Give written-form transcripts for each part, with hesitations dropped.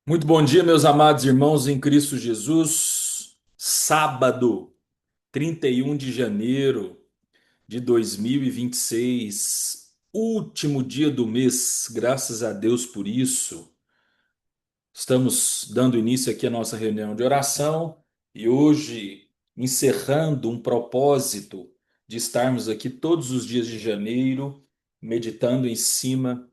Muito bom dia, meus amados irmãos em Cristo Jesus. Sábado, 31 de janeiro de 2026, último dia do mês, graças a Deus por isso. Estamos dando início aqui à nossa reunião de oração e hoje encerrando um propósito de estarmos aqui todos os dias de janeiro, meditando em cima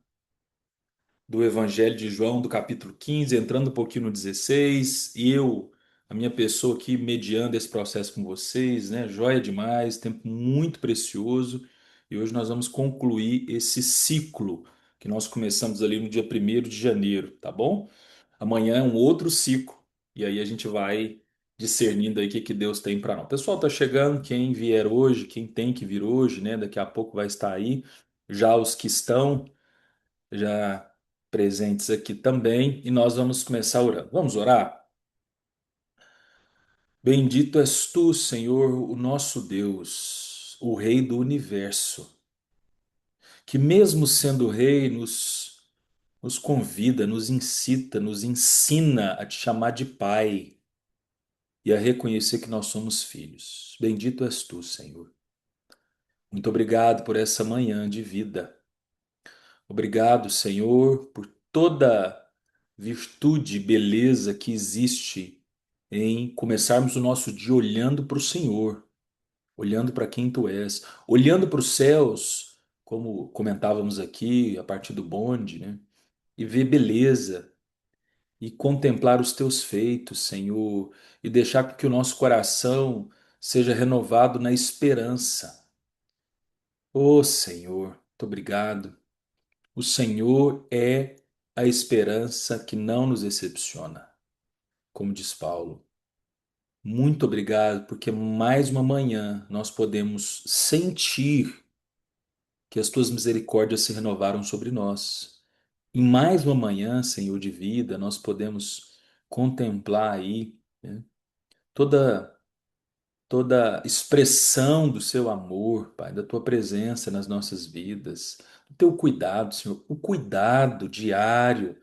do Evangelho de João, do capítulo 15, entrando um pouquinho no 16, e eu, a minha pessoa aqui, mediando esse processo com vocês, né? Joia demais, tempo muito precioso, e hoje nós vamos concluir esse ciclo que nós começamos ali no dia 1º de janeiro, tá bom? Amanhã é um outro ciclo, e aí a gente vai discernindo aí o que que Deus tem para nós. O pessoal tá chegando, quem vier hoje, quem tem que vir hoje, né? Daqui a pouco vai estar aí. Já os que estão já presentes aqui também, e nós vamos começar orando. Vamos orar? Bendito és tu, Senhor, o nosso Deus, o Rei do universo, que mesmo sendo Rei, nos convida, nos incita, nos ensina a te chamar de Pai e a reconhecer que nós somos filhos. Bendito és tu, Senhor. Muito obrigado por essa manhã de vida. Obrigado, Senhor, por toda virtude e beleza que existe em começarmos o nosso dia olhando para o Senhor, olhando para quem tu és, olhando para os céus, como comentávamos aqui a partir do bonde, né? E ver beleza e contemplar os teus feitos, Senhor, e deixar com que o nosso coração seja renovado na esperança. Ô Senhor, muito obrigado. O Senhor é a esperança que não nos decepciona, como diz Paulo. Muito obrigado, porque mais uma manhã nós podemos sentir que as tuas misericórdias se renovaram sobre nós. Em mais uma manhã, Senhor, de vida, nós podemos contemplar aí, né, toda toda expressão do seu amor, Pai, da tua presença nas nossas vidas, do teu cuidado, Senhor, o cuidado diário,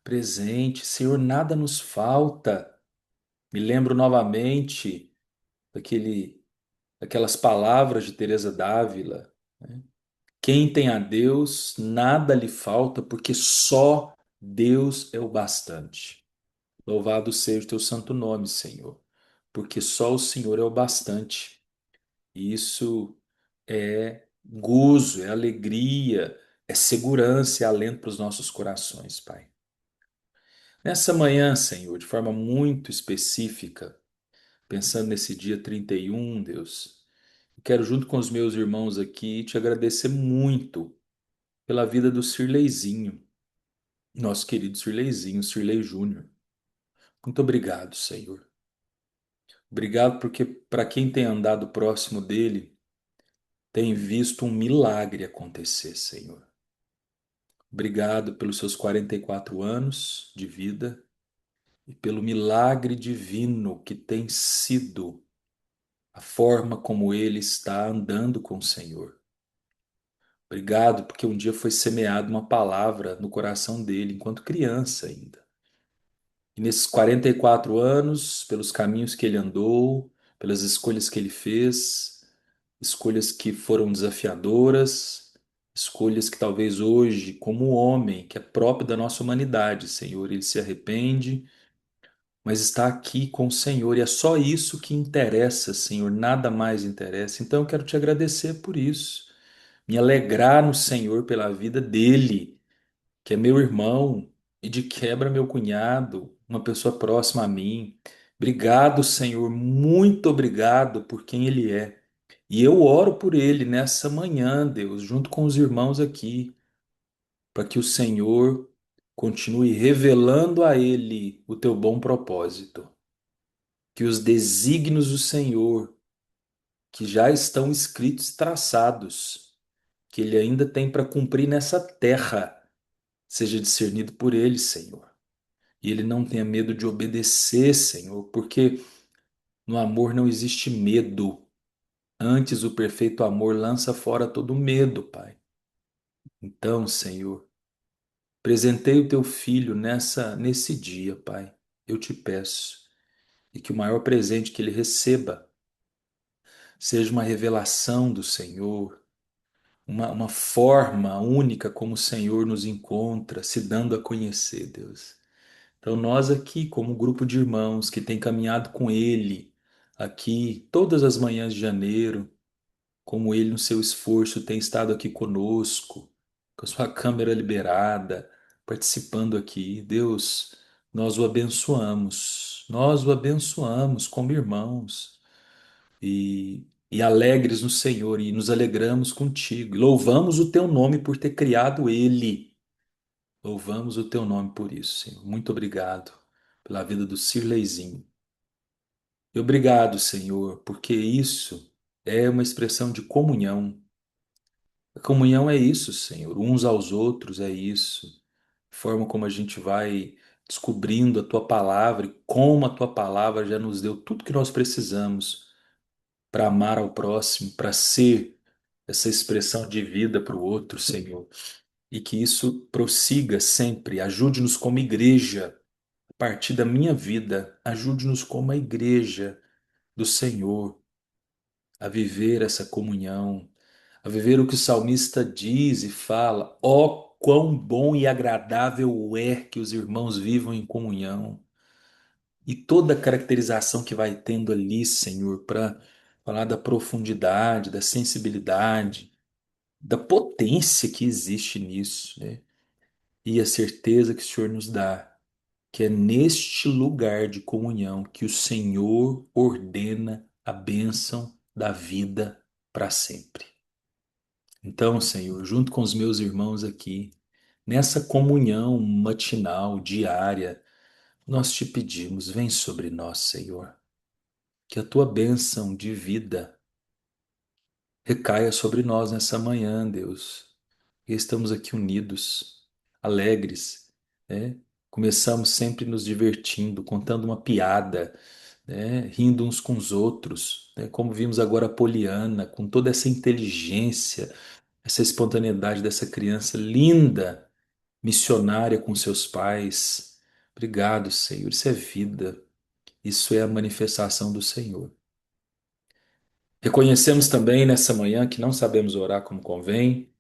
presente, Senhor, nada nos falta. Me lembro novamente daquele aquelas palavras de Teresa d'Ávila, né? Quem tem a Deus, nada lhe falta, porque só Deus é o bastante. Louvado seja o teu santo nome, Senhor, porque só o Senhor é o bastante. E isso é gozo, é alegria, é segurança, é alento para os nossos corações, Pai. Nessa manhã, Senhor, de forma muito específica, pensando nesse dia 31, Deus, eu quero, junto com os meus irmãos aqui, te agradecer muito pela vida do Sirleizinho, nosso querido Sirleizinho, Sirlei Júnior. Muito obrigado, Senhor. Obrigado porque, para quem tem andado próximo dele, tem visto um milagre acontecer, Senhor. Obrigado pelos seus 44 anos de vida e pelo milagre divino que tem sido a forma como ele está andando com o Senhor. Obrigado porque um dia foi semeada uma palavra no coração dele, enquanto criança ainda. E nesses 44 anos, pelos caminhos que ele andou, pelas escolhas que ele fez, escolhas que foram desafiadoras, escolhas que talvez hoje, como homem, que é próprio da nossa humanidade, Senhor, ele se arrepende, mas está aqui com o Senhor e é só isso que interessa, Senhor, nada mais interessa. Então eu quero te agradecer por isso, me alegrar no Senhor pela vida dele, que é meu irmão e de quebra meu cunhado, uma pessoa próxima a mim. Obrigado, Senhor, muito obrigado por quem ele é. E eu oro por ele nessa manhã, Deus, junto com os irmãos aqui, para que o Senhor continue revelando a ele o teu bom propósito, que os desígnios do Senhor, que já estão escritos e traçados, que ele ainda tem para cumprir nessa terra, seja discernido por ele, Senhor. E ele não tenha medo de obedecer, Senhor, porque no amor não existe medo. Antes, o perfeito amor lança fora todo medo, Pai. Então, Senhor, Presentei o teu filho nesse dia, Pai. Eu te peço. E que o maior presente que ele receba seja uma revelação do Senhor, uma forma única como o Senhor nos encontra, se dando a conhecer, Deus. Então, nós aqui, como grupo de irmãos que tem caminhado com Ele aqui todas as manhãs de janeiro, como Ele, no seu esforço, tem estado aqui conosco, com a sua câmera liberada, participando aqui, Deus, nós o abençoamos como irmãos e alegres no Senhor, e nos alegramos contigo. Louvamos o teu nome por ter criado Ele. Louvamos o teu nome por isso, Senhor. Muito obrigado pela vida do Cirleizinho. E obrigado, Senhor, porque isso é uma expressão de comunhão. A comunhão é isso, Senhor. Uns aos outros é isso. A forma como a gente vai descobrindo a tua palavra e como a tua palavra já nos deu tudo que nós precisamos para amar ao próximo, para ser essa expressão de vida para o outro, Senhor. E que isso prossiga sempre. Ajude-nos como igreja, a partir da minha vida, ajude-nos como a igreja do Senhor a viver essa comunhão, a viver o que o salmista diz e fala: ó, quão bom e agradável é que os irmãos vivam em comunhão. E toda a caracterização que vai tendo ali, Senhor, para falar da profundidade, da sensibilidade, da potência que existe nisso, né? E a certeza que o Senhor nos dá, que é neste lugar de comunhão que o Senhor ordena a bênção da vida para sempre. Então, Senhor, junto com os meus irmãos aqui, nessa comunhão matinal, diária, nós te pedimos, vem sobre nós, Senhor, que a tua bênção de vida recaia sobre nós nessa manhã, Deus. E estamos aqui unidos, alegres, né? Começamos sempre nos divertindo, contando uma piada, né? Rindo uns com os outros, né? Como vimos agora a Poliana, com toda essa inteligência, essa espontaneidade dessa criança linda, missionária com seus pais. Obrigado, Senhor. Isso é vida. Isso é a manifestação do Senhor. Reconhecemos também nessa manhã que não sabemos orar como convém,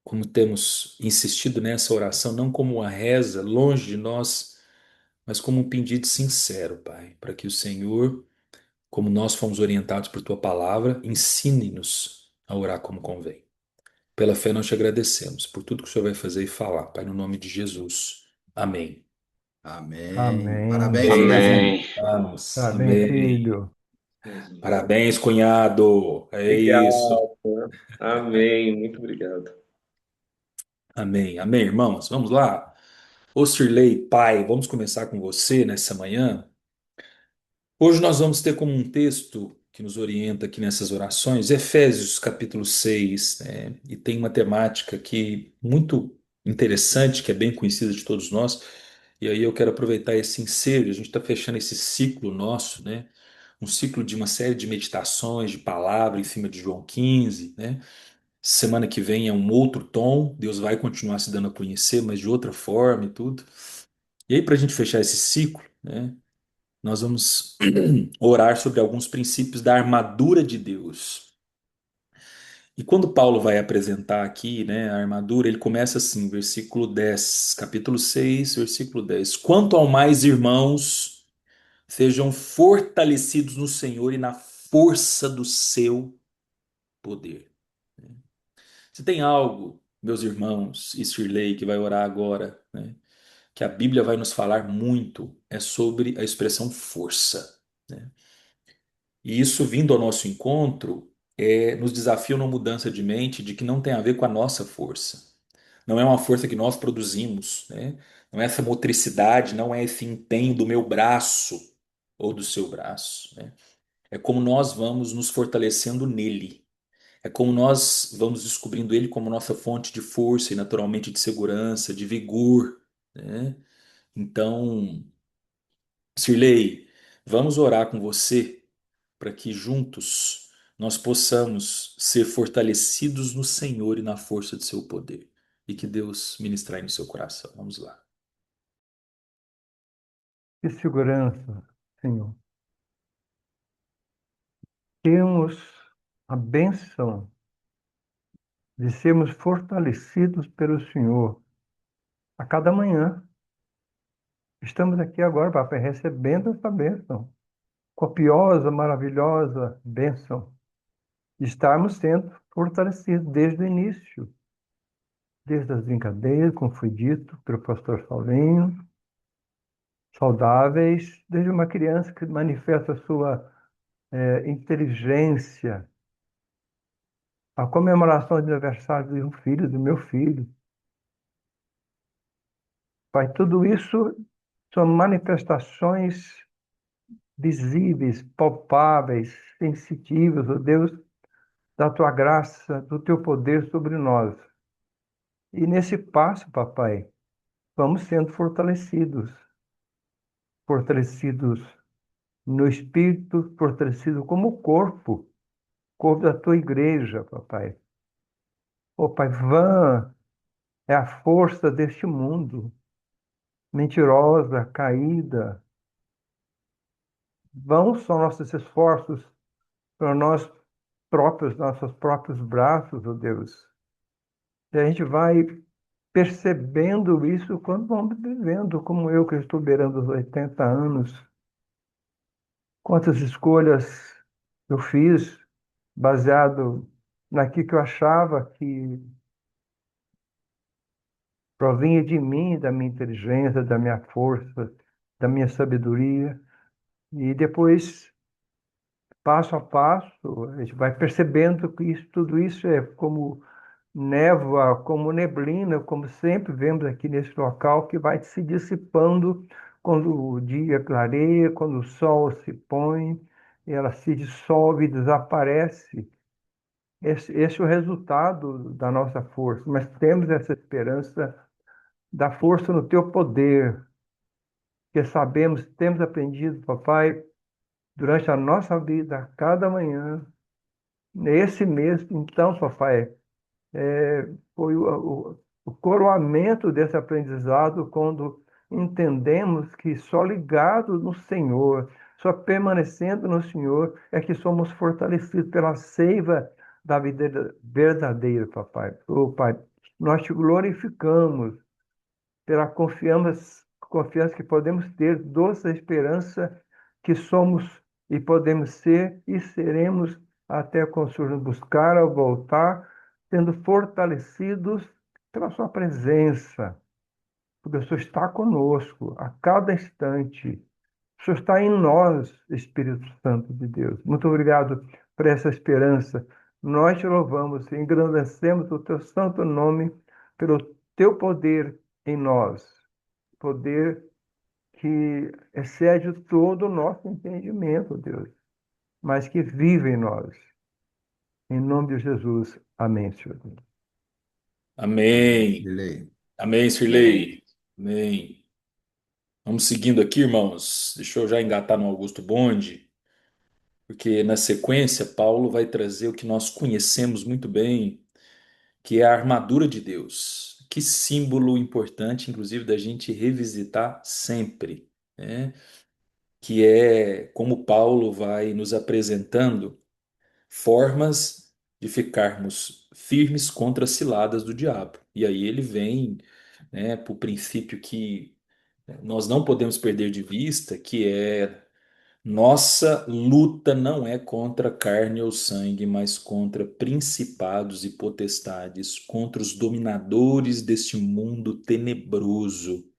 como temos insistido nessa oração, não como uma reza longe de nós, mas como um pedido sincero, Pai, para que o Senhor, como nós fomos orientados por tua palavra, ensine-nos a orar como convém. Pela fé nós te agradecemos por tudo que o Senhor vai fazer e falar, Pai, no nome de Jesus. Amém. Amém. Amém. Parabéns, Cirlezinho. Amém. Vamos. Parabéns, Amém. filho. Parabéns, cunhado. É isso. Obrigado. Amém. Muito obrigado. Amém. Amém, irmãos. Vamos lá. Ô Cirlei, pai, vamos começar com você nessa manhã. Hoje nós vamos ter como um texto que nos orienta aqui nessas orações, Efésios capítulo 6, né? E tem uma temática aqui muito interessante, que é bem conhecida de todos nós, e aí eu quero aproveitar esse ensejo, a gente está fechando esse ciclo nosso, né? Um ciclo de uma série de meditações, de palavra em cima de João 15, né? Semana que vem é um outro tom, Deus vai continuar se dando a conhecer, mas de outra forma e tudo. E aí, para a gente fechar esse ciclo, né? Nós vamos orar sobre alguns princípios da armadura de Deus. E quando Paulo vai apresentar aqui, né, a armadura, ele começa assim, versículo 10, capítulo 6, versículo 10. Quanto ao mais, irmãos, sejam fortalecidos no Senhor e na força do seu poder. Se tem algo, meus irmãos, e Shirley, que vai orar agora, né, que a Bíblia vai nos falar muito, é sobre a expressão força, né? E isso vindo ao nosso encontro nos desafia uma mudança de mente de que não tem a ver com a nossa força. Não é uma força que nós produzimos, né? Não é essa motricidade, não é esse empenho do meu braço ou do seu braço, né? É como nós vamos nos fortalecendo nele. É como nós vamos descobrindo ele como nossa fonte de força e naturalmente de segurança, de vigor, né? Então, Sirlei, vamos orar com você para que juntos nós possamos ser fortalecidos no Senhor e na força de seu poder. e que Deus ministrar aí no seu coração. Vamos lá. Que segurança, Senhor. Temos a bênção de sermos fortalecidos pelo Senhor a cada manhã. Estamos aqui agora, papai, recebendo essa bênção. Copiosa, maravilhosa bênção. Estarmos sendo fortalecidos desde o início, desde as brincadeiras, como foi dito pelo pastor Saulinho, saudáveis, desde uma criança que manifesta a sua inteligência, a comemoração de aniversário de um filho, do meu filho. Pai, tudo isso são manifestações visíveis, palpáveis, sensitivas, ó Deus, da tua graça, do teu poder sobre nós. E nesse passo, papai, vamos sendo fortalecidos, fortalecidos no espírito, fortalecidos como corpo da tua igreja, papai. Ó Pai, vã é a força deste mundo, mentirosa, caída. Vão são nossos esforços para nós próprios, nossos próprios braços, ó Deus. E a gente vai percebendo isso quando vamos vivendo, como eu que estou beirando os 80 anos. Quantas escolhas eu fiz baseado naquilo que eu achava que provinha de mim, da minha inteligência, da minha força, da minha sabedoria. E depois, passo a passo, a gente vai percebendo que tudo isso é como névoa, como neblina, como sempre vemos aqui nesse local, que vai se dissipando quando o dia clareia, quando o sol se põe, ela se dissolve, desaparece. Esse é o resultado da nossa força, mas temos essa esperança da força no teu poder, que sabemos, temos aprendido, papai, durante a nossa vida, a cada manhã, nesse mês, então, papai, foi o coroamento desse aprendizado quando entendemos que só ligado no Senhor, só permanecendo no Senhor, é que somos fortalecidos pela seiva da vida verdadeira, papai. Ô, Pai, nós te glorificamos pela confiança que podemos ter, doce esperança que somos e podemos ser e seremos até quando o Senhor nos buscar ao voltar, sendo fortalecidos pela sua presença, porque o Senhor está conosco a cada instante. O Senhor está em nós, Espírito Santo de Deus. Muito obrigado por essa esperança. Nós te louvamos e engrandecemos o teu santo nome pelo teu poder em nós, poder que excede todo o nosso entendimento, Deus, mas que vive em nós. Em nome de Jesus. Amém, Senhor. Amém. Delay. Amém, Sirlei. Amém. Vamos seguindo aqui, irmãos. Deixa eu já engatar no Augusto Bonde, porque na sequência Paulo vai trazer o que nós conhecemos muito bem, que é a armadura de Deus. Que símbolo importante, inclusive, da gente revisitar sempre, né? Que é como Paulo vai nos apresentando formas de ficarmos firmes contra as ciladas do diabo. E aí ele vem, né, para o princípio que nós não podemos perder de vista, que é nossa luta não é contra carne ou sangue, mas contra principados e potestades, contra os dominadores deste mundo tenebroso,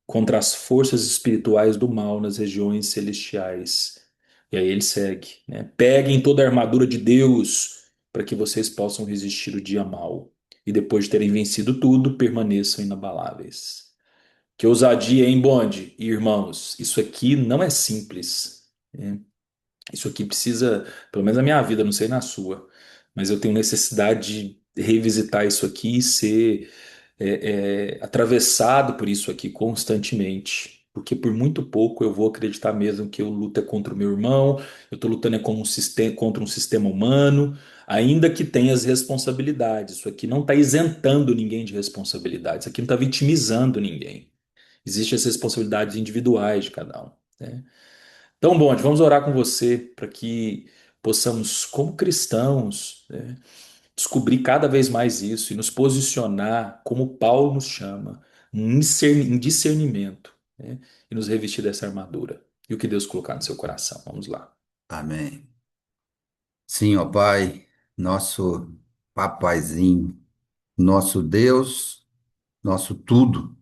contra as forças espirituais do mal nas regiões celestiais. E aí ele segue, né? Peguem toda a armadura de Deus para que vocês possam resistir o dia mau. E depois de terem vencido tudo, permaneçam inabaláveis. Que ousadia, hein, Bonde? E irmãos, isso aqui não é simples, né? Isso aqui precisa, pelo menos na minha vida, não sei na sua, mas eu tenho necessidade de revisitar isso aqui e ser atravessado por isso aqui constantemente. porque por muito pouco eu vou acreditar mesmo que eu luto é contra o meu irmão, eu estou lutando é com um sistema, contra um sistema humano, ainda que tenha as responsabilidades. Isso aqui não está isentando ninguém de responsabilidades, isso aqui não está vitimizando ninguém. Existem as responsabilidades individuais de cada um, né? Então, bom, vamos orar com você para que possamos, como cristãos, né, descobrir cada vez mais isso e nos posicionar como Paulo nos chama, em discernimento, né, e nos revestir dessa armadura. E o que Deus colocar no seu coração. Vamos lá. Amém. Sim, ó Pai, nosso papaizinho, nosso Deus, nosso tudo,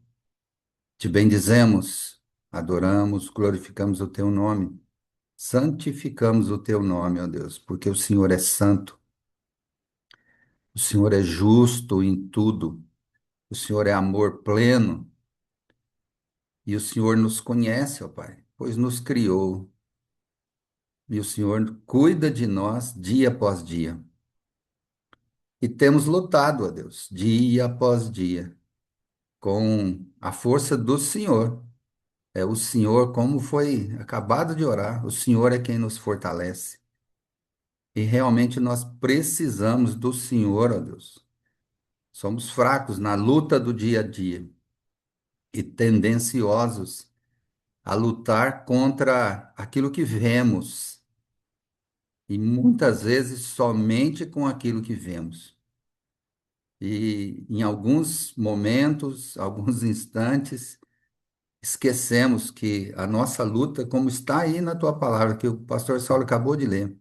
te bendizemos, adoramos, glorificamos o teu nome, santificamos o teu nome, ó Deus, porque o Senhor é santo, o Senhor é justo em tudo, o Senhor é amor pleno e o Senhor nos conhece, ó Pai, pois nos criou e o Senhor cuida de nós dia após dia. E temos lutado, ó Deus, dia após dia, com a força do Senhor. É o Senhor, como foi acabado de orar, o Senhor é quem nos fortalece. E realmente nós precisamos do Senhor, ó Deus. Somos fracos na luta do dia a dia e tendenciosos a lutar contra aquilo que vemos, e muitas vezes somente com aquilo que vemos. E em alguns momentos, alguns instantes, esquecemos que a nossa luta, como está aí na tua palavra, que o pastor Saulo acabou de ler,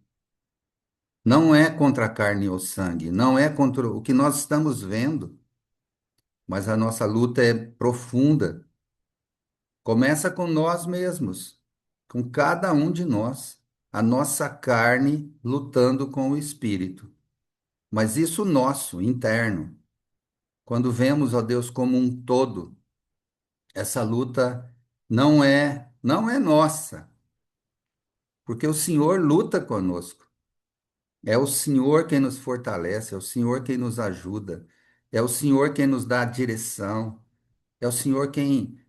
não é contra a carne ou sangue, não é contra o que nós estamos vendo, mas a nossa luta é profunda. Começa com nós mesmos, com cada um de nós, a nossa carne lutando com o espírito. Mas isso nosso, interno. Quando vemos, ó Deus, como um todo, essa luta não é nossa, porque o Senhor luta conosco. É o Senhor quem nos fortalece, é o Senhor quem nos ajuda, é o Senhor quem nos dá a direção, é o Senhor quem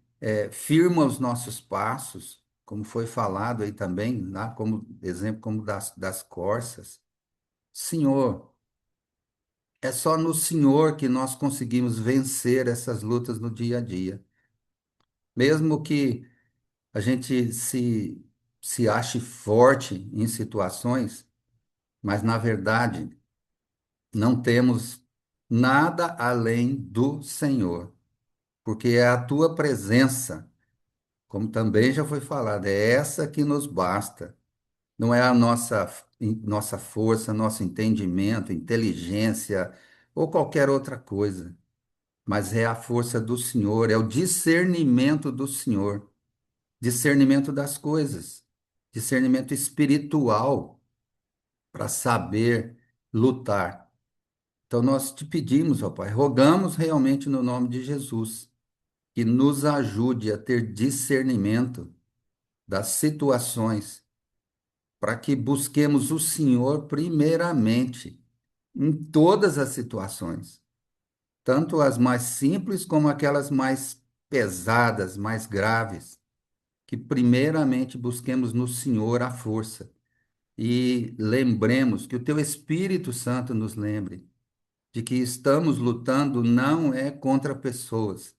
firma os nossos passos, como foi falado aí também, lá como exemplo, como das corças. Senhor, é só no Senhor que nós conseguimos vencer essas lutas no dia a dia. Mesmo que a gente se ache forte em situações, mas na verdade não temos nada além do Senhor, porque é a tua presença, como também já foi falado, é essa que nos basta. Não é a nossa força, nosso entendimento, inteligência ou qualquer outra coisa, mas é a força do Senhor, é o discernimento do Senhor, discernimento das coisas, discernimento espiritual para saber lutar. Então nós te pedimos, ó Pai, rogamos realmente no nome de Jesus, que nos ajude a ter discernimento das situações, para que busquemos o Senhor primeiramente em todas as situações, tanto as mais simples como aquelas mais pesadas, mais graves, que primeiramente busquemos no Senhor a força e lembremos que o teu Espírito Santo nos lembre de que estamos lutando não é contra pessoas,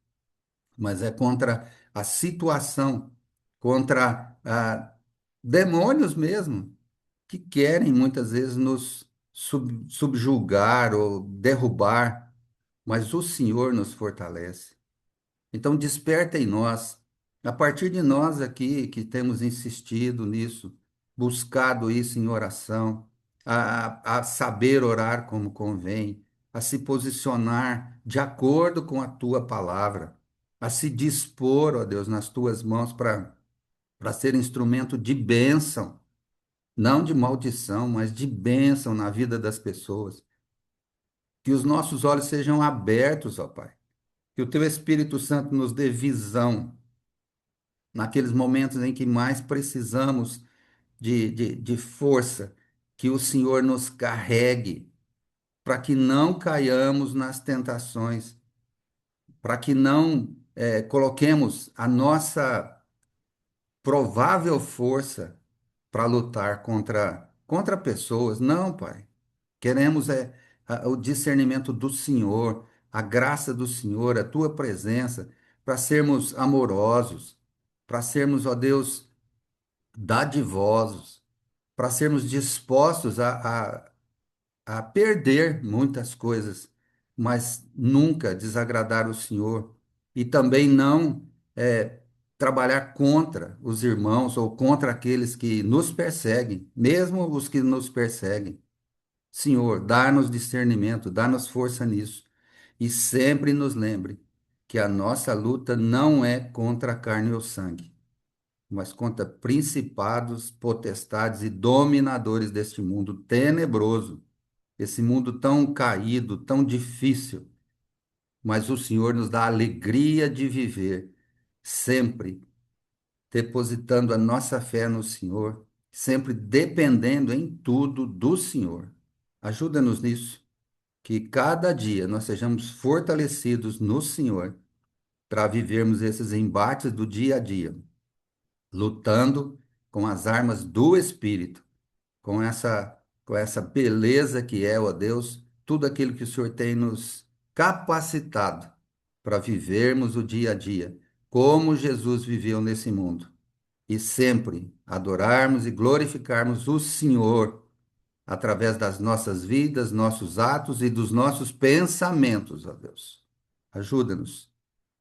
mas é contra a situação, contra demônios mesmo, que querem muitas vezes nos subjugar ou derrubar, mas o Senhor nos fortalece. Então, desperta em nós, a partir de nós aqui que temos insistido nisso, buscado isso em oração, a saber orar como convém, a se posicionar de acordo com a tua palavra, a se dispor, ó Deus, nas tuas mãos para ser instrumento de bênção, não de maldição, mas de bênção na vida das pessoas. Que os nossos olhos sejam abertos, ó Pai. Que o teu Espírito Santo nos dê visão naqueles momentos em que mais precisamos de força, que o Senhor nos carregue, para que não caiamos nas tentações, para que não coloquemos a nossa provável força para lutar contra pessoas. Não, Pai. Queremos o discernimento do Senhor, a graça do Senhor, a tua presença, para sermos amorosos, para sermos, ó Deus, dadivosos, para sermos dispostos a perder muitas coisas, mas nunca desagradar o Senhor. E também não trabalhar contra os irmãos ou contra aqueles que nos perseguem, mesmo os que nos perseguem. Senhor, dá-nos discernimento, dá-nos força nisso. E sempre nos lembre que a nossa luta não é contra a carne ou sangue, mas contra principados, potestades e dominadores deste mundo tenebroso, esse mundo tão caído, tão difícil. Mas o Senhor nos dá a alegria de viver, sempre depositando a nossa fé no Senhor, sempre dependendo em tudo do Senhor. Ajuda-nos nisso. Que cada dia nós sejamos fortalecidos no Senhor para vivermos esses embates do dia a dia, lutando com as armas do Espírito, com essa beleza que é, ó Deus, tudo aquilo que o Senhor tem nos capacitado para vivermos o dia a dia, como Jesus viveu nesse mundo, e sempre adorarmos e glorificarmos o Senhor através das nossas vidas, nossos atos e dos nossos pensamentos, ó Deus. Ajuda-nos.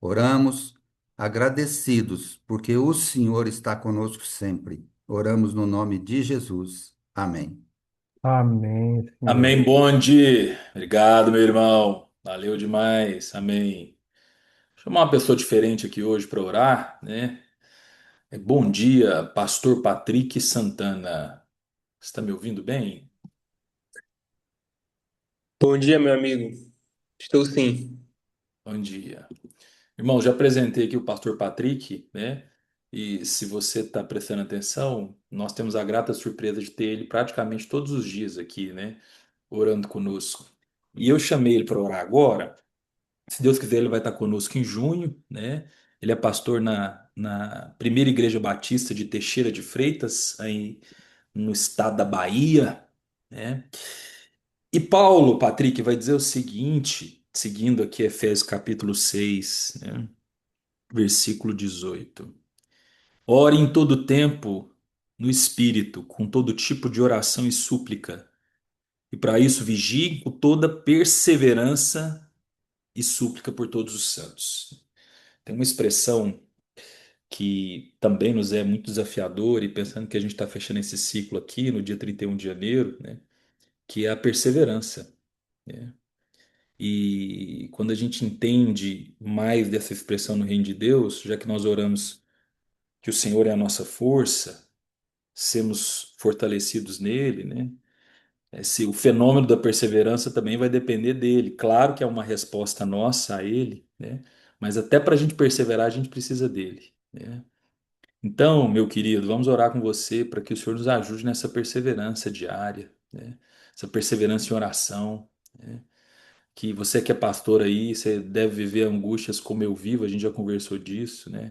Oramos agradecidos, porque o Senhor está conosco sempre. Oramos no nome de Jesus. Amém. Amém, Amém, Senhor. bonde. Obrigado, meu irmão. Valeu demais. Amém. Chamar uma pessoa diferente aqui hoje para orar, né? Bom dia, Pastor Patrick Santana. Você está me ouvindo bem? Bom dia, meu amigo. Estou sim. Bom dia. Irmão, já apresentei aqui o Pastor Patrick, né? E se você está prestando atenção, nós temos a grata surpresa de ter ele praticamente todos os dias aqui, né? Orando conosco. E eu chamei ele para orar agora. Se Deus quiser, ele vai estar conosco em junho, né? Ele é pastor na Primeira Igreja Batista de Teixeira de Freitas, aí no estado da Bahia, né? E Paulo, Patrick, vai dizer o seguinte, seguindo aqui Efésios capítulo 6, né? Versículo 18. Ore em todo tempo no Espírito, com todo tipo de oração e súplica, e para isso vigie com toda perseverança e súplica por todos os santos. Tem uma expressão que também nos é muito desafiador, e pensando que a gente está fechando esse ciclo aqui no dia 31 de janeiro, né, que é a perseverança, né? E quando a gente entende mais dessa expressão no reino de Deus, já que nós oramos que o Senhor é a nossa força, sermos fortalecidos nele, né? O fenômeno da perseverança também vai depender dele. Claro que é uma resposta nossa a ele, né? Mas até para a gente perseverar, a gente precisa dele, né? Então, meu querido, vamos orar com você para que o Senhor nos ajude nessa perseverança diária, né? Essa perseverança em oração, né? Que você que é pastor aí, você deve viver angústias como eu vivo, a gente já conversou disso, né?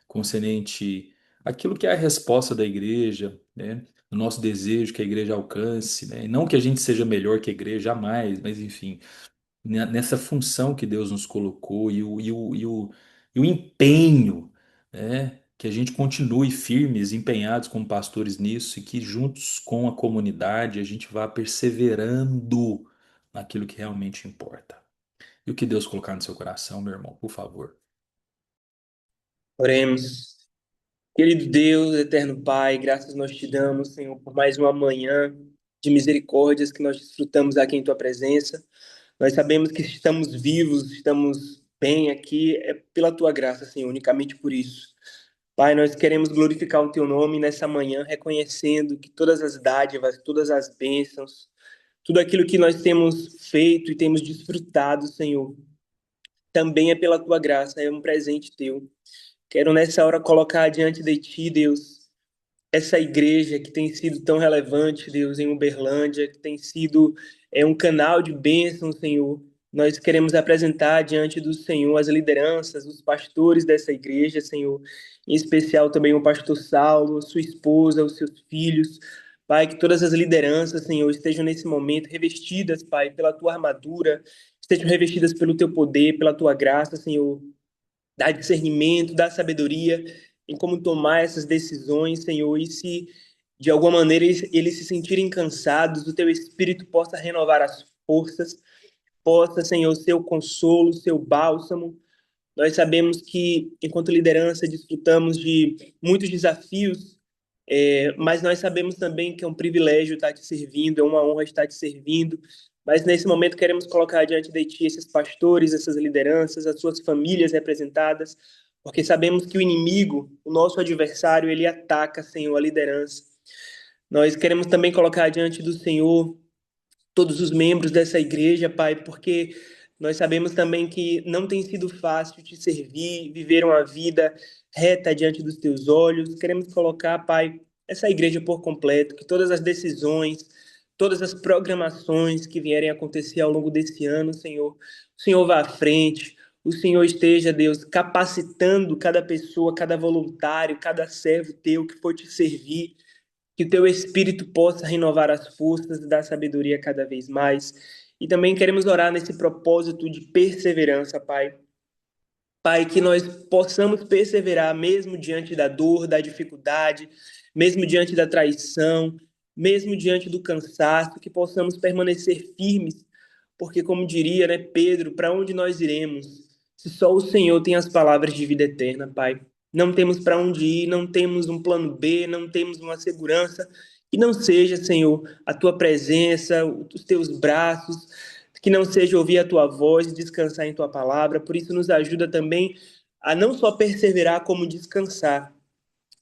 Concernente aquilo que é a resposta da igreja, né? O nosso desejo que a igreja alcance, né? E não que a gente seja melhor que a igreja, jamais, mas enfim, nessa função que Deus nos colocou e o empenho, né? Que a gente continue firmes, empenhados como pastores nisso e que juntos com a comunidade a gente vá perseverando naquilo que realmente importa. E o que Deus colocar no seu coração, meu irmão, por favor. Oremos. Querido Deus, eterno Pai, graças nós te damos, Senhor, por mais uma manhã de misericórdias que nós desfrutamos aqui em tua presença. Nós sabemos que estamos vivos, estamos bem aqui, é pela tua graça, Senhor, unicamente por isso. Pai, nós queremos glorificar o teu nome nessa manhã, reconhecendo que todas as dádivas, todas as bênçãos, tudo aquilo que nós temos feito e temos desfrutado, Senhor, também é pela tua graça, é um presente teu. Quero nessa hora colocar diante de ti, Deus, essa igreja que tem sido tão relevante, Deus, em Uberlândia, que tem sido um canal de bênção, Senhor, Nós queremos apresentar diante do Senhor as lideranças, os pastores dessa igreja, Senhor, em especial também o pastor Saulo, sua esposa, os seus filhos. Pai, que todas as lideranças, Senhor, estejam nesse momento revestidas, Pai, pela tua armadura, estejam revestidas pelo teu poder, pela tua graça, Senhor. Dá discernimento, dá sabedoria em como tomar essas decisões, Senhor, e se de alguma maneira eles se sentirem cansados, o teu Espírito possa renovar as forças, possa, Senhor, ser o consolo, ser o bálsamo. Nós sabemos que, enquanto liderança, desfrutamos de muitos desafios, mas nós sabemos também que é um privilégio estar te servindo, é uma honra estar te servindo. Mas nesse momento queremos colocar diante de ti esses pastores, essas lideranças, as suas famílias representadas, porque sabemos que o inimigo, o nosso adversário, ele ataca, Senhor, a liderança. Nós queremos também colocar diante do Senhor todos os membros dessa igreja, Pai, porque nós sabemos também que não tem sido fácil te servir, viver uma vida reta diante dos teus olhos. Queremos colocar, Pai, essa igreja por completo, que todas as decisões, todas as programações que vierem a acontecer ao longo desse ano, Senhor, o Senhor vá à frente, o Senhor esteja, Deus, capacitando cada pessoa, cada voluntário, cada servo teu que for te servir, que o teu Espírito possa renovar as forças e dar sabedoria cada vez mais. E também queremos orar nesse propósito de perseverança, Pai. Pai, que nós possamos perseverar mesmo diante da dor, da dificuldade, mesmo diante da traição, mesmo diante do cansaço, que possamos permanecer firmes, porque como diria, né, Pedro, para onde nós iremos? Se só o Senhor tem as palavras de vida eterna, Pai. Não temos para onde ir, não temos um plano B, não temos uma segurança que não seja, Senhor, a tua presença, os teus braços, que não seja ouvir a tua voz e descansar em tua palavra. Por isso, nos ajuda também a não só perseverar, como descansar,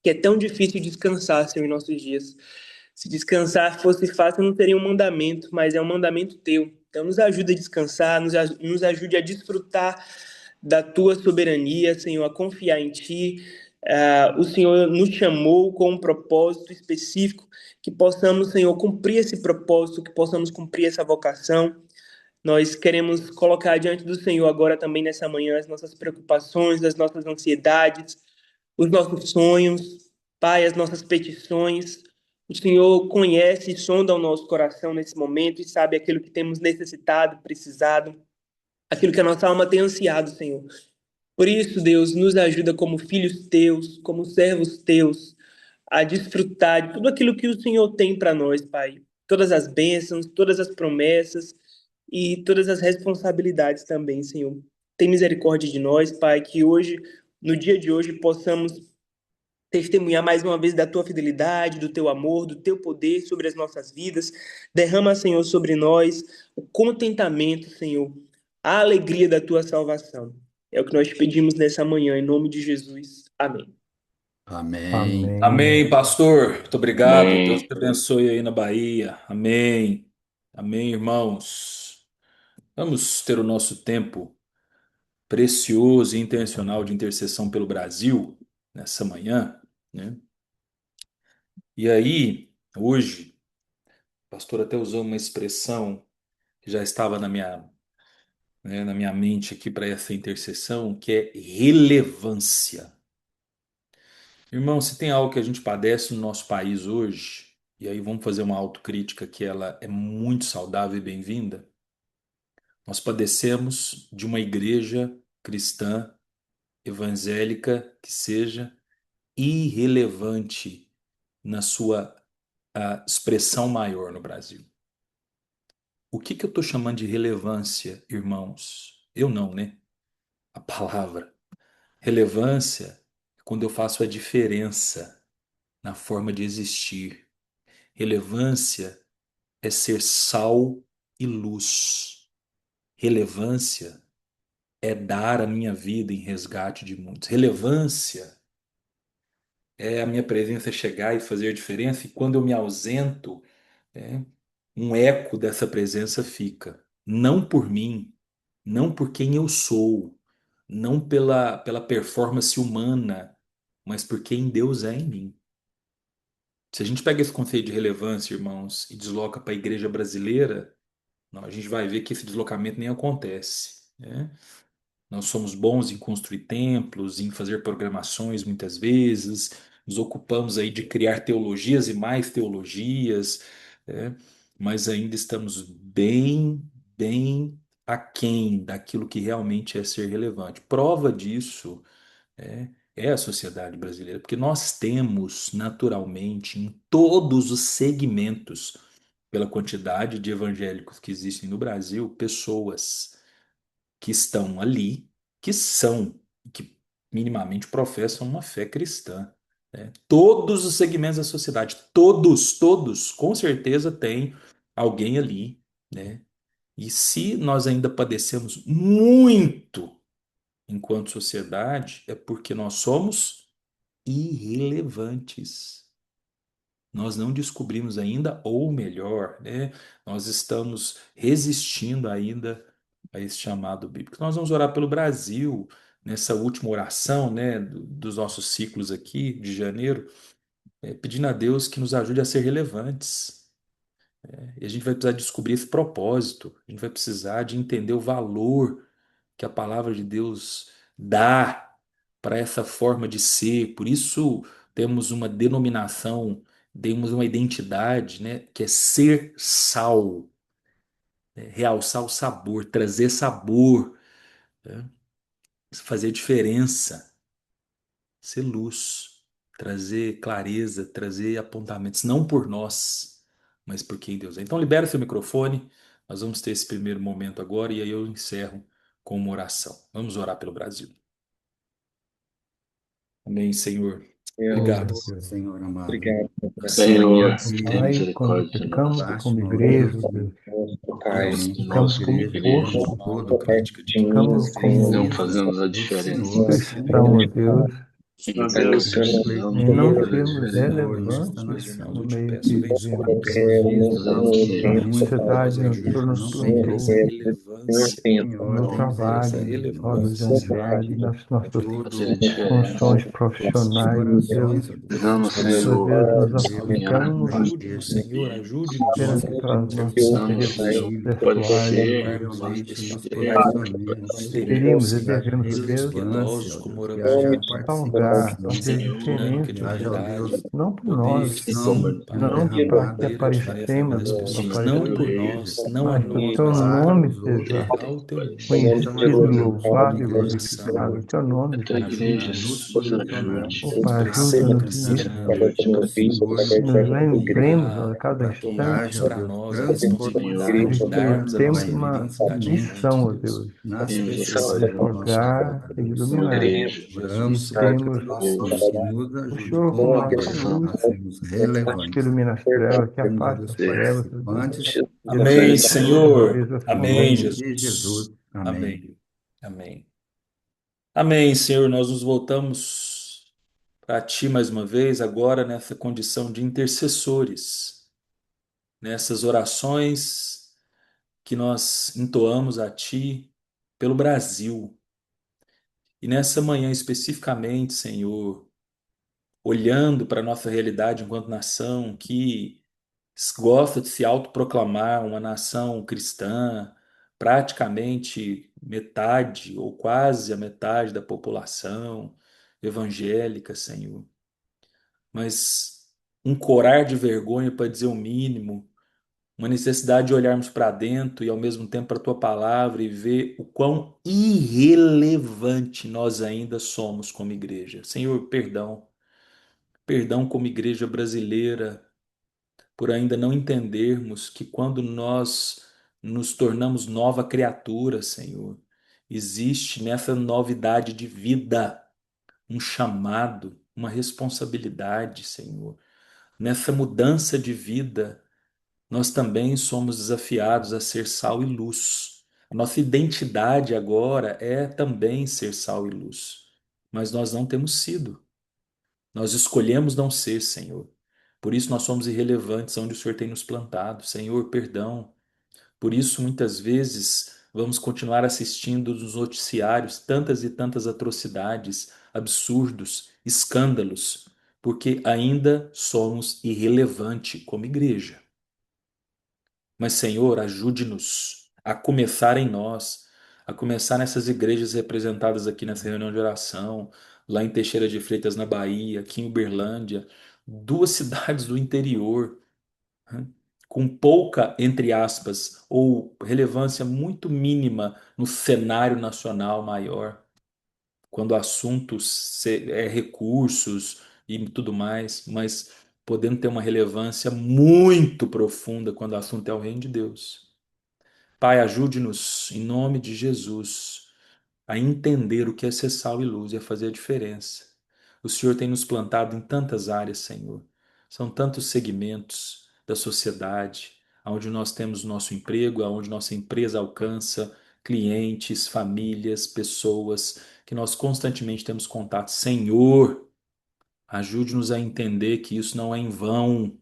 que é tão difícil descansar, Senhor, em nossos dias. Se descansar fosse fácil, não teria um mandamento, mas é um mandamento teu. Então, nos ajuda a descansar, nos ajude a desfrutar da tua soberania, Senhor, a confiar em ti. O Senhor nos chamou com um propósito específico, que possamos, Senhor, cumprir esse propósito, que possamos cumprir essa vocação. Nós queremos colocar diante do Senhor agora também nessa manhã as nossas preocupações, as nossas ansiedades, os nossos sonhos, Pai, as nossas petições. O Senhor conhece e sonda o nosso coração nesse momento e sabe aquilo que temos necessitado, precisado, aquilo que a nossa alma tem ansiado, Senhor. Por isso, Deus, nos ajuda como filhos teus, como servos teus, a desfrutar de tudo aquilo que o Senhor tem para nós, Pai. Todas as bênçãos, todas as promessas e todas as responsabilidades também, Senhor. Tem misericórdia de nós, Pai, que hoje, no dia de hoje, possamos testemunhar mais uma vez da tua fidelidade, do teu amor, do teu poder sobre as nossas vidas. Derrama, Senhor, sobre nós o contentamento, Senhor, a alegria da tua salvação. É o que nós pedimos nessa manhã, em nome de Jesus. Amém. Amém. Amém. Amém, pastor. Muito obrigado. Deus te Amém. abençoe aí na Bahia. Amém. Amém, irmãos. Vamos ter o nosso tempo precioso e intencional de intercessão pelo Brasil nessa manhã, né? E aí, hoje, o pastor até usou uma expressão que já estava na minha mente aqui para essa intercessão, que é relevância. Irmão, se tem algo que a gente padece no nosso país hoje, e aí vamos fazer uma autocrítica que ela é muito saudável e bem-vinda, nós padecemos de uma igreja cristã evangélica que seja irrelevante na sua expressão maior no Brasil. O que que eu estou chamando de relevância, irmãos? Eu não, né? A palavra. Relevância é quando eu faço a diferença na forma de existir. Relevância é ser sal e luz. Relevância é dar a minha vida em resgate de muitos. Relevância é a minha presença chegar e fazer diferença, e quando eu me ausento, né, um eco dessa presença fica. Não por mim, não por quem eu sou, não pela performance humana, mas por quem Deus é em mim. Se a gente pega esse conceito de relevância, irmãos, e desloca para a igreja brasileira, Não, a gente vai ver que esse deslocamento nem acontece, né? Nós somos bons em construir templos, em fazer programações muitas vezes, nos ocupamos aí de criar teologias e mais teologias, né? Mas ainda estamos bem aquém daquilo que realmente é ser relevante. Prova disso é a sociedade brasileira, porque nós temos naturalmente em todos os segmentos, pela quantidade de evangélicos que existem no Brasil, pessoas que estão ali, que são, que minimamente professam uma fé cristã, né? Todos os segmentos da sociedade, todos, com certeza tem alguém ali, né? E se nós ainda padecemos muito enquanto sociedade, é porque nós somos irrelevantes. Nós não descobrimos ainda, ou melhor, né? Nós estamos resistindo ainda a esse chamado bíblico. Nós vamos orar pelo Brasil nessa última oração, né, dos nossos ciclos aqui de janeiro, pedindo a Deus que nos ajude a ser relevantes. E a gente vai precisar descobrir esse propósito, a gente vai precisar de entender o valor que a palavra de Deus dá para essa forma de ser. Por isso temos uma denominação, temos uma identidade, né, que é ser sal, né, realçar o sabor, trazer sabor, né, fazer diferença, ser luz, trazer clareza, trazer apontamentos, não por nós, mas por quem Deus é. Então libera seu microfone, nós vamos ter esse primeiro momento agora e aí eu encerro com uma oração. Vamos orar pelo Brasil. Amém, Senhor. Senhor, Obrigado. Senhor, Senhor amado, obrigado por graças a Senhor, Deus Ó tem que Pai, quando misericórdia de nós. pecamos basta, como ó igreja, Deus, Deus, Pai. Realmente realmente como nós, ficamos como como igreja, como igreja, poço, um Mal todo, da Pai, prática de ficamos não como precisamos fazemos a do diferença. Senhor como cristãos, Senhor. Deus, Meu Senhor, Deus, em precisamos não fazer fazer a a sermos diferença. Senhor nesta relevantes meus irmãos, no eu te nação. meio peço, que vem sobre vivemos. nós. Precisamos A mesmo, Pai, sociedade a nos igreja não tem torturou, Essa jeito. relevância, no Senhor, tem que ser essa trabalho, assim, na roda de relevância, amizade, nas nossas fazer a tudo, diferença. funções nossos profissionais, Deus. corações, ó nossos Precisamos, Muitas Senhor, vezes nos corações. Deus, afastamos caminhar Ajude-nos, porque Senhor, ajude-nos, apenas Senhor, para os nossos precisamos, é interesses Senhor, possível pessoais. fortalecer lembrarmos realmente deste nos tempo posicionemos, onde Queríamos teríamos, e Senhor, devemos, ó líderes Deus, piedosos relevância, ó como Deus, que oramos haja juntos, salgar, participação, fazer nessa Senhor, dinâmica diferença, de que haja, ó unidade, Deus, não por poder nós, unção sim, Pai, sendo não para que derramada poder ajudar a família aparecemos das para pessoas, sobre não a por aparecer, igreja, nós, não a mas que o nós, teu mas para nome os seja outros. glorificar o teu nome, Então, ó conhecido, Deus, como louvado e glorificar a igreja, glorificado, nação. o teu nome a tua seja igreja nos Ajude-nos, posicionarmos Oh, ajude-nos Pai, a ser ajuda-nos nisso. campesiano, com o Senhor, Nos lembremos a para cada que instante haja, ó tomarmos para Deus, nós a Senhor, de transbordar que darmos a temos nossa uma evidência de abundantemente missão, ó juntos. Deus, na tem necessidade misericórdia do de nós. nosso povo, divulgar e Deus. Como iluminar. igreja, Oramos para que Temos o Senhor nos o ajude Senhor como como nossa igreja luz, a sermos que relevantes, ilumina as trevas, que sermos, ó afasta Deus, as trevas, ó Deus, participantes que Amém, ilumina todas as Senhor. vezes as em Amém, nome sombras. de Jesus. Jesus. Amém. Amém. Amém. Amém, Senhor. Nós nos voltamos para Ti mais uma vez, agora nessa condição de intercessores, nessas orações que nós entoamos a Ti pelo Brasil. E nessa manhã especificamente, Senhor, olhando para a nossa realidade enquanto nação, que gosta de se autoproclamar uma nação cristã, praticamente metade ou quase a metade da população evangélica, Senhor. Mas um corar de vergonha para dizer o mínimo, uma necessidade de olharmos para dentro e ao mesmo tempo para a tua palavra e ver o quão irrelevante nós ainda somos como igreja. Senhor, perdão. Perdão como igreja brasileira por ainda não entendermos que quando nós nos tornamos nova criatura, Senhor, existe nessa novidade de vida um chamado, uma responsabilidade, Senhor. Nessa mudança de vida, nós também somos desafiados a ser sal e luz. A nossa identidade agora é também ser sal e luz, mas nós não temos sido. Nós escolhemos não ser, Senhor. Por isso nós somos irrelevantes onde o Senhor tem nos plantado. Senhor, perdão. Por isso, muitas vezes, vamos continuar assistindo nos noticiários tantas e tantas atrocidades, absurdos, escândalos, porque ainda somos irrelevante como igreja. Mas, Senhor, ajude-nos a começar em nós, a começar nessas igrejas representadas aqui nessa reunião de oração, lá em Teixeira de Freitas, na Bahia, aqui em Uberlândia, duas cidades do interior, né, com pouca, entre aspas, ou relevância muito mínima no cenário nacional maior, quando o assunto é recursos e tudo mais, mas podendo ter uma relevância muito profunda quando o assunto é o reino de Deus. Pai, ajude-nos, em nome de Jesus, a entender o que é ser sal e luz e a fazer a diferença. O Senhor tem nos plantado em tantas áreas, Senhor. São tantos segmentos da sociedade, onde nós temos nosso emprego, onde nossa empresa alcança clientes, famílias, pessoas, que nós constantemente temos contato. Senhor, ajude-nos a entender que isso não é em vão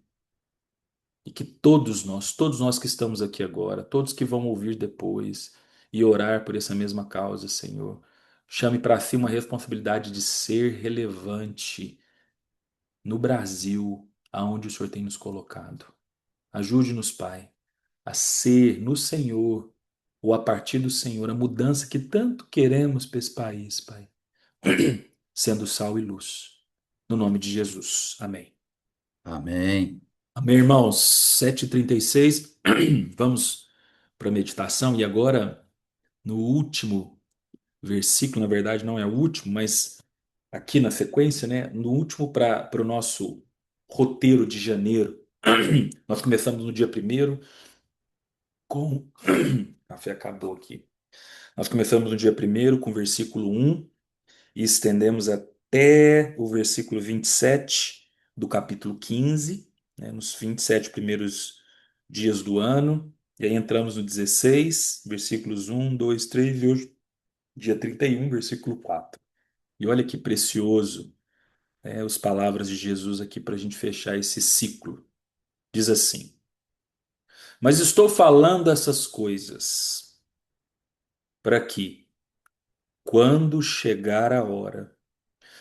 e que todos nós que estamos aqui agora, todos que vão ouvir depois e orar por essa mesma causa, Senhor, chame para si uma responsabilidade de ser relevante no Brasil, aonde o Senhor tem nos colocado. Ajude-nos, Pai, a ser no Senhor, ou a partir do Senhor, a mudança que tanto queremos para esse país, Pai, sendo sal e luz. No nome de Jesus. Amém. Amém. Amém, irmãos. 7h36. Vamos para a meditação. E agora, no último versículo, na verdade, não é o último, mas aqui na sequência, né? No último para o nosso roteiro de janeiro. Nós começamos no dia primeiro com. A café acabou aqui. Nós começamos no dia primeiro com o versículo 1 e estendemos até o versículo 27 do capítulo 15, né, nos 27 primeiros dias do ano. E aí entramos no 16, versículos 1, 2, 3 e hoje, dia 31, versículo 4. E olha que precioso, as palavras de Jesus aqui para a gente fechar esse ciclo. Diz assim: Mas estou falando essas coisas para que, quando chegar a hora,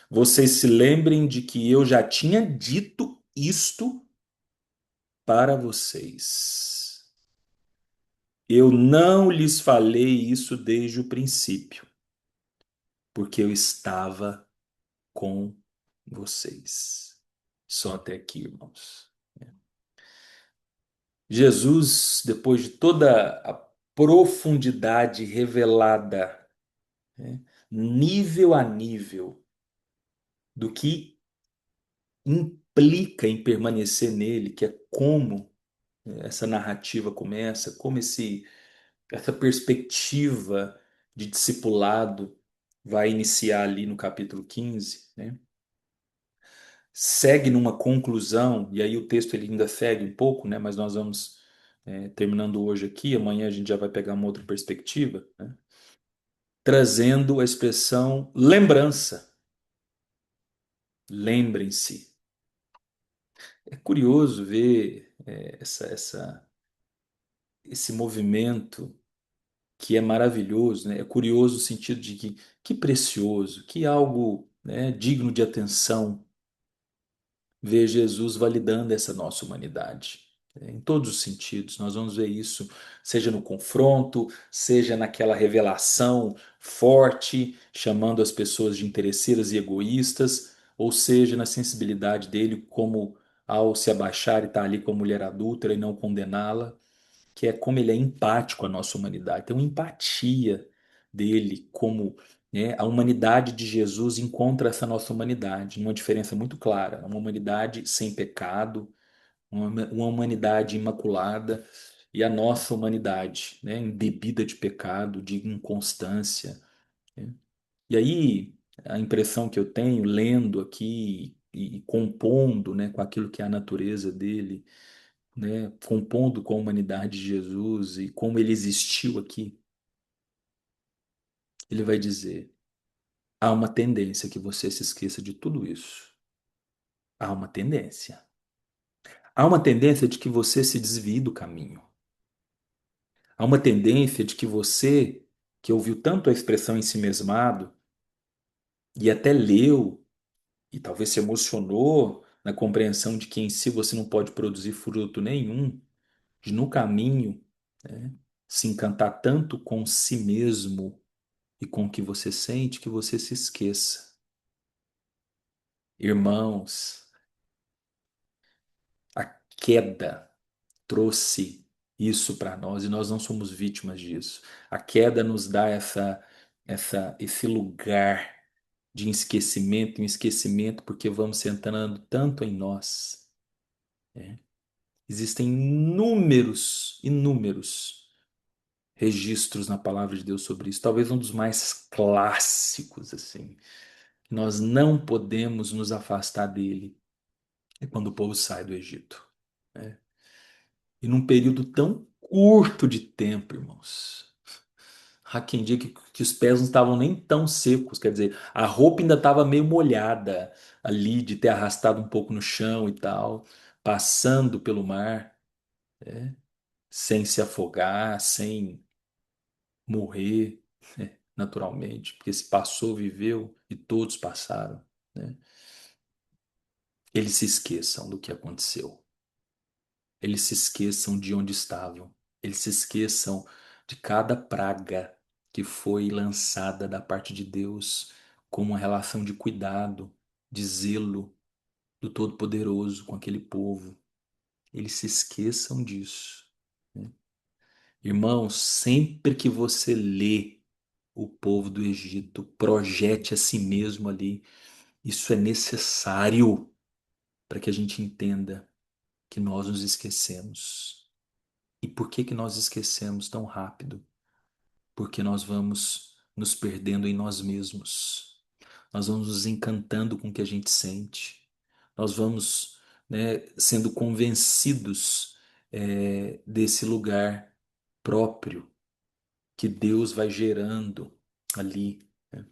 vocês se lembrem de que eu já tinha dito isto para vocês. Eu não lhes falei isso desde o princípio, porque eu estava com vocês. Só até aqui, irmãos. Jesus, depois de toda a profundidade revelada, né, nível a nível, do que implica em permanecer nele, que é como essa narrativa começa, como essa perspectiva de discipulado vai iniciar ali no capítulo 15, né? Segue numa conclusão, e aí o texto ele ainda segue um pouco, né? Mas nós vamos terminando hoje aqui, amanhã a gente já vai pegar uma outra perspectiva, né? Trazendo a expressão lembrança. Lembrem-se. É curioso ver esse movimento que é maravilhoso, né? É curioso no sentido de que precioso, que algo, né, digno de atenção ver Jesus validando essa nossa humanidade. Em todos os sentidos, nós vamos ver isso, seja no confronto, seja naquela revelação forte, chamando as pessoas de interesseiras e egoístas, ou seja, na sensibilidade dele, como ao se abaixar e estar ali com a mulher adúltera e não condená-la, que é como ele é empático à nossa humanidade. Tem uma empatia dele, como, né, a humanidade de Jesus encontra essa nossa humanidade, uma diferença muito clara, uma humanidade sem pecado, uma humanidade imaculada, e a nossa humanidade, né, embebida de pecado, de inconstância, né? E aí, a impressão que eu tenho, lendo aqui e compondo, né, com aquilo que é a natureza dele, né, compondo com a humanidade de Jesus e como ele existiu aqui, ele vai dizer: há uma tendência que você se esqueça de tudo isso. Há uma tendência. Há uma tendência de que você se desvie do caminho. Há uma tendência de que você, que ouviu tanto a expressão ensimesmado e até leu e talvez se emocionou na compreensão de que em si você não pode produzir fruto nenhum, de no caminho, né, se encantar tanto com si mesmo e com o que você sente que você se esqueça. Irmãos, a queda trouxe isso para nós e nós não somos vítimas disso. A queda nos dá esse lugar de esquecimento, um esquecimento, porque vamos centrando tanto em nós. Né? Existem inúmeros registros na palavra de Deus sobre isso. Talvez um dos mais clássicos, assim. Nós não podemos nos afastar dele. É quando o povo sai do Egito. Né? E num período tão curto de tempo, irmãos. Há quem diga que os pés não estavam nem tão secos, quer dizer, a roupa ainda estava meio molhada ali, de ter arrastado um pouco no chão e tal, passando pelo mar, sem se afogar, sem morrer, né, naturalmente, porque se passou, viveu e todos passaram, né? Eles se esqueçam do que aconteceu. Eles se esqueçam de onde estavam. Eles se esqueçam de cada praga que foi lançada da parte de Deus como uma relação de cuidado, de zelo do Todo-Poderoso com aquele povo. Eles se esqueçam disso, né? Irmãos, sempre que você lê o povo do Egito, projete a si mesmo ali. Isso é necessário para que a gente entenda que nós nos esquecemos. E por que que nós esquecemos tão rápido? Porque nós vamos nos perdendo em nós mesmos. Nós vamos nos encantando com o que a gente sente. Nós vamos, né, sendo convencidos, desse lugar próprio que Deus vai gerando ali, né,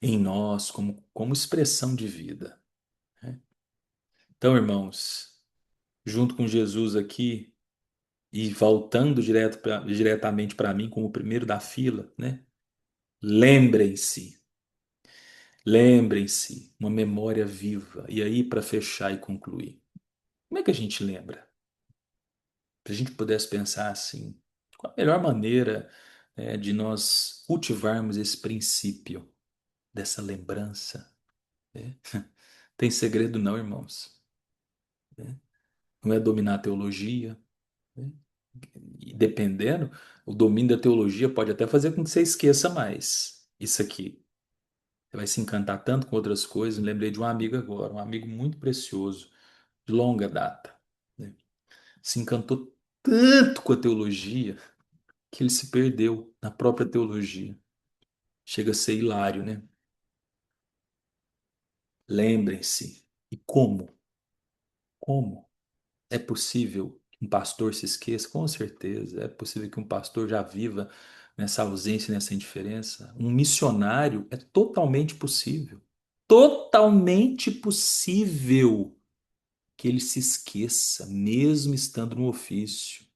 em nós como expressão de vida, né? Então, irmãos, junto com Jesus aqui e voltando diretamente para mim como o primeiro da fila, né? Lembrem-se, lembrem-se, uma memória viva. E aí, para fechar e concluir, como é que a gente lembra? Se a gente pudesse pensar assim, qual a melhor maneira, de nós cultivarmos esse princípio dessa lembrança, né? Tem segredo não, irmãos, né? Não é dominar a teologia, né? E dependendo, o domínio da teologia pode até fazer com que você esqueça mais isso aqui. Você vai se encantar tanto com outras coisas. Me lembrei de um amigo agora, um amigo muito precioso, de longa data, né? Se encantou tanto com a teologia que ele se perdeu na própria teologia. Chega a ser hilário, né? Lembrem-se. E como? Como? É possível que um pastor se esqueça? Com certeza. É possível que um pastor já viva nessa ausência, nessa indiferença. Um missionário é totalmente possível. Totalmente possível que ele se esqueça, mesmo estando no ofício.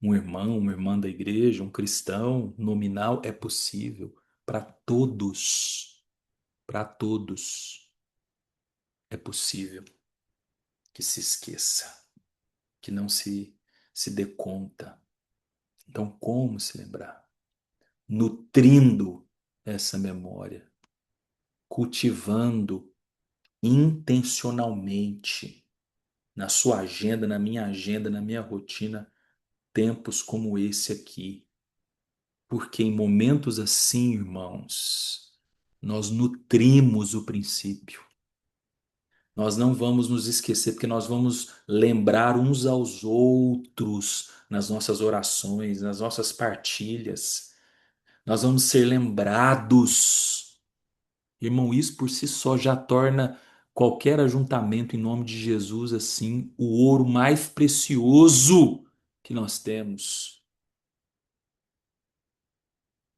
Um irmão, uma irmã da igreja, um cristão nominal é possível para todos. Para todos é possível que se esqueça, que não se dê conta. Então, como se lembrar? Nutrindo essa memória, cultivando intencionalmente na sua agenda, na minha agenda, na minha rotina, tempos como esse aqui. Porque em momentos assim, irmãos, nós nutrimos o princípio. Nós não vamos nos esquecer, porque nós vamos lembrar uns aos outros nas nossas orações, nas nossas partilhas. Nós vamos ser lembrados. Irmão, isso por si só já torna qualquer ajuntamento em nome de Jesus assim o ouro mais precioso que nós temos.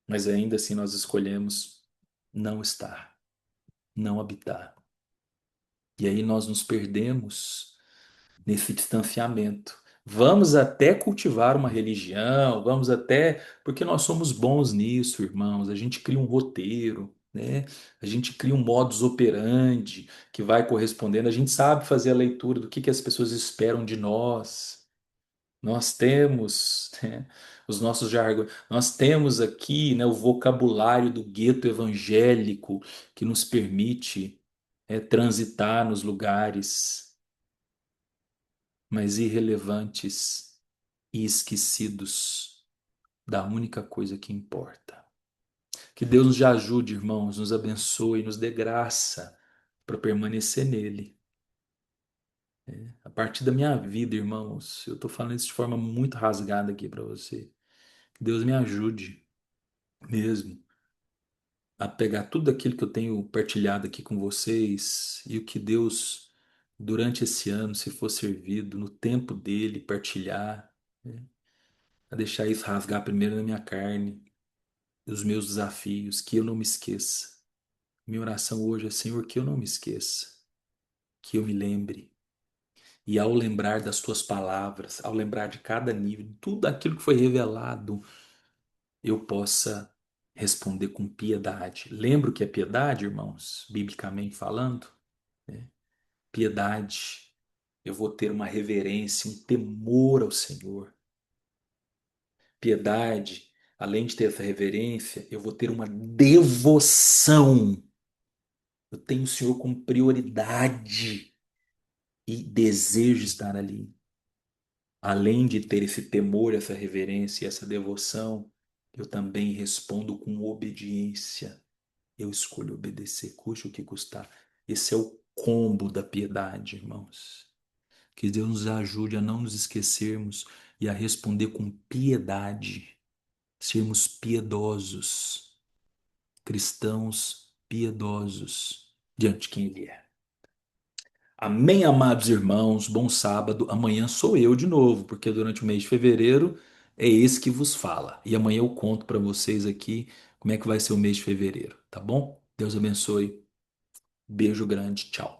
Mas ainda assim nós escolhemos não estar, não habitar. E aí nós nos perdemos nesse distanciamento. Vamos até cultivar uma religião, vamos até, porque nós somos bons nisso, irmãos. A gente cria um roteiro, né? A gente cria um modus operandi que vai correspondendo. A gente sabe fazer a leitura do que as pessoas esperam de nós. Nós temos, né, os nossos jargões. Nós temos aqui, né, o vocabulário do gueto evangélico que nos permite, transitar nos lugares mais irrelevantes e esquecidos da única coisa que importa. Que Deus nos ajude, irmãos, nos abençoe, nos dê graça para permanecer nele. A partir da minha vida, irmãos, eu estou falando isso de forma muito rasgada aqui para você. Que Deus me ajude mesmo a pegar tudo aquilo que eu tenho partilhado aqui com vocês e o que Deus, durante esse ano, se for servido, no tempo dele, partilhar, né? A deixar isso rasgar primeiro na minha carne, os meus desafios, que eu não me esqueça. Minha oração hoje é, Senhor, que eu não me esqueça, que eu me lembre. E ao lembrar das tuas palavras, ao lembrar de cada nível, tudo aquilo que foi revelado, eu possa responder com piedade. Lembra o que é piedade, irmãos? Biblicamente falando, né? Piedade. Eu vou ter uma reverência, um temor ao Senhor. Piedade, além de ter essa reverência, eu vou ter uma devoção. Eu tenho o Senhor como prioridade e desejo estar ali. Além de ter esse temor, essa reverência, essa devoção, eu também respondo com obediência. Eu escolho obedecer, custe o que custar. Esse é o combo da piedade, irmãos. Que Deus nos ajude a não nos esquecermos e a responder com piedade, sermos piedosos, cristãos piedosos diante de quem Ele é. Amém, amados irmãos, bom sábado. Amanhã sou eu de novo, porque durante o mês de fevereiro é esse que vos fala. E amanhã eu conto para vocês aqui como é que vai ser o mês de fevereiro, tá bom? Deus abençoe. Beijo grande, tchau.